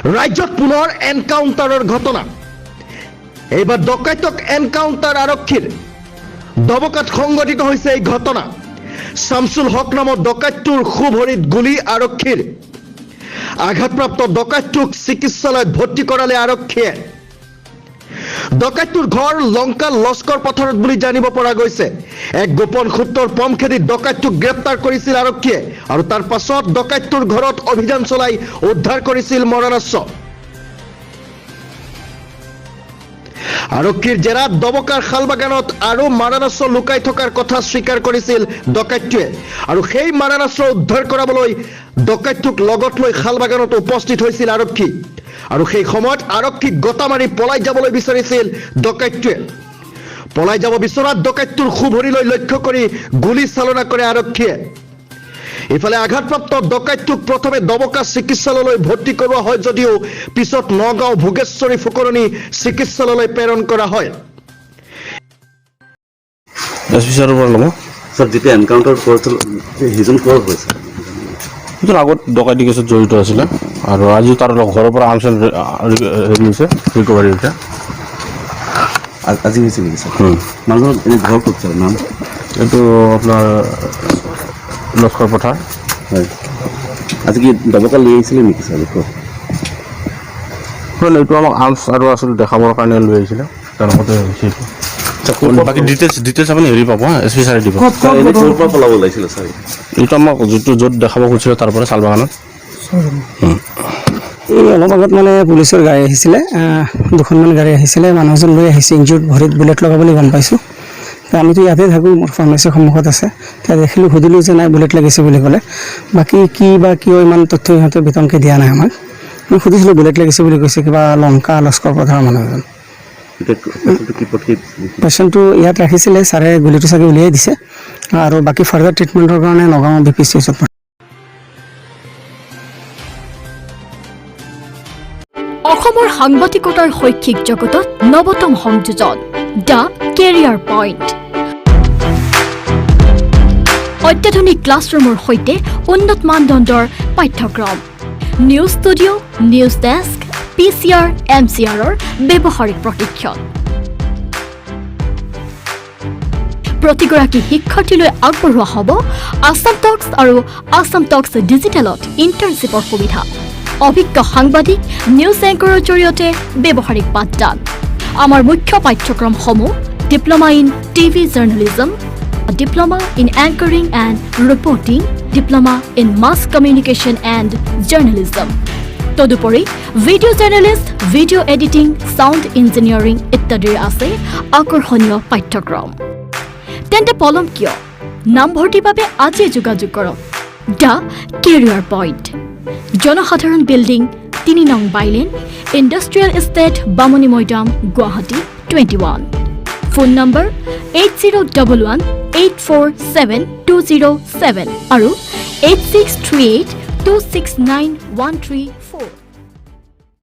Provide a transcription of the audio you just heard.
ৰাজ্যত পুনৰ এনকাউণ্টাৰৰ ঘটনা এইবাৰ ডকাইতক এনকাউণ্টাৰ আৰক্ষীৰ দবকাত সংঘটিত হৈছে এই ঘটনা শামসুল হক নামৰ ডকাইতটোৰ খুভৰিত গুলি আৰক্ষীৰ আঘাতপ্ৰাপ্ত ডকাইতটোক চিকিৎসালয়ত ভৰ্তি কৰালে আৰক্ষীয়ে ডকাইতটোৰ ঘৰ লংকা লস্কৰ পথাৰত বুলি জানিব পৰা গৈছে এক গোপন সূত্ৰৰ পমখেদি ডকাইতটোক গ্ৰেপ্তাৰ কৰিছিল আৰক্ষীয়ে আৰু তাৰ পাছত ডকাইতটোৰ ঘৰত অভিযান চলাই উদ্ধাৰ কৰিছিল মৰণাস্ত্ৰ আৰক্ষীৰ জেৰাত দবকাৰ খালবাগানত আৰু মাৰণাস্ত্ৰ লুকাই থকাৰ কথা স্বীকাৰ কৰিছিল ডকাইতটোৱে আৰু সেই মাৰণাস্ত্ৰ উদ্ধাৰ কৰাবলৈ ডকাইতটোক লগত লৈ খালবাগানত উপস্থিত হৈছিল আৰক্ষী আৰু সেই সময়ত আৰক্ষীক গতা মাৰি পলাই যাবলৈ বিচাৰিছিল ডকাইতটোৱে পলাই যাব বিচৰাত ডকাইতটোৰ খুভৰিলৈ লক্ষ্য কৰি গুলী চালনা কৰে আৰক্ষীয়ে ইফালে আঘাতপ্ৰাপ্ত ডকাইতটোক প্ৰথমে দবকা চিকিৎসালয়লৈ ভৰ্তি কৰোৱা হয় যদিও পিছত নগাঁও ভোগেশ্বৰী ফুকৰণী চিকিৎসালয়লৈ প্ৰেৰণ কৰা হয় যেতিয়া এনকাউণ্টাৰ কৰিছিল সিজন ক'ৰ হৈছে সিজন আগত ডকাইতি কেছত জড়িত আছিলে আৰু আজি তাৰ ঘৰৰ পৰা আৰ্মছ হেৰি হৈছে ৰিকভাৰী হৈছে আজি হৈছে নেকি ছাৰ মানুহজন এনে ঘৰ ক'ত ছাৰ নাম এইটো আপোনাৰ লস্কৰ পথাৰ হয় আজি কি দবকা লৈ আহিছিলে নেকি ছাৰ ক'ত এইটো আমাক আৰ্মছ আৰু আচলতে দেখাবৰ কাৰণে লৈ আহিছিলে তাৰ লগতে হৈছে বাকী ডিটেইলছ আপুনি হেৰি পাব এছ পি ছাৰে দিব ক'ৰ পৰা পলাব ওলাইছিলে ছাৰ এইটো আমাক যিটো য'ত দেখাব খুজিছিলে তাৰ পৰা শালবাগানত এই অলপ আগত মানে পুলিচৰ গাড়ী আহিছিলে দুখনমান গাড়ী আহিছিলে মানুহজন লৈ আহিছে ইনজিউৰ্ড ভৰিত বুলেট লগা বুলি গম পাইছোঁ আমিতো ইয়াতে থাকোঁ মোৰ ফাৰ্মাচীৰ সন্মুখত আছে তেতিয়া দেখিলোঁ সুধিলোঁ যে নাই বুলেট লাগিছে বুলি ক'লে বাকী কি বা কিয় ইমান তথ্য সিহঁতে বিতংকৈ দিয়া নাই আমাক মই সুধিছিলোঁ বুলেট লাগিছে বুলি কৈছে কিবা লংকা লস্কৰ পথাৰৰ মানুহ এজন পেচেণ্টটো ইয়াত ৰাখিছিলে ছাৰে গুলিটো চাগে উলিয়াই দিছে আৰু বাকী ফাৰ্ডাৰ ট্ৰিটমেণ্টৰ কাৰণে নগাঁও BPCHত অসমৰ সাংবাদিকতাৰ শৈক্ষিক জগতত নৱতম সংযোজন দ্য কেৰিয়াৰ পইণ্ট অত্যাধুনিক ক্লাছৰুমৰ সৈতে উন্নত মানদণ্ডৰ পাঠ্যক্ৰম news studio' news desk PCR MCRৰ ব্যৱহাৰিক প্ৰশিক্ষণ প্ৰতিগৰাকী শিক্ষাৰ্থীলৈ আগবঢ়োৱা হ'ব আসাম টক্স আৰু আসাম টক্স ডিজিটেলত ইণ্টাৰ্ণশ্বিপৰ সুবিধা অভিজ্ঞ সাংবাদিক নিউজ এংকৰৰ জৰিয়তে ব্যৱহাৰিক পাঠদান আমাৰ মুখ্য পাঠ্যক্ৰমসমূহ diploma in TV journalism diploma in anchoring and reporting diploma in mass communication and journalism তদুপৰি video' journalist video' editing sound engineering ইত্যাদিৰ আছে আকৰ্ষণীয় পাঠ্যক্ৰম তেন্তে পলম কিয় নামভৰ্তিৰ বাবে আজিয়ে যোগাযোগ কৰক দ্য কেৰিয়াৰ পইণ্ট জনসাধাৰণ বিল্ডিং 3 নং বাইলেন ইণ্ডাষ্ট্ৰিয়েল এষ্টেট বামুণী মৈদাম গুৱাহাটী 21 ফোন নম্বৰ 8011847207 আৰু 8638269134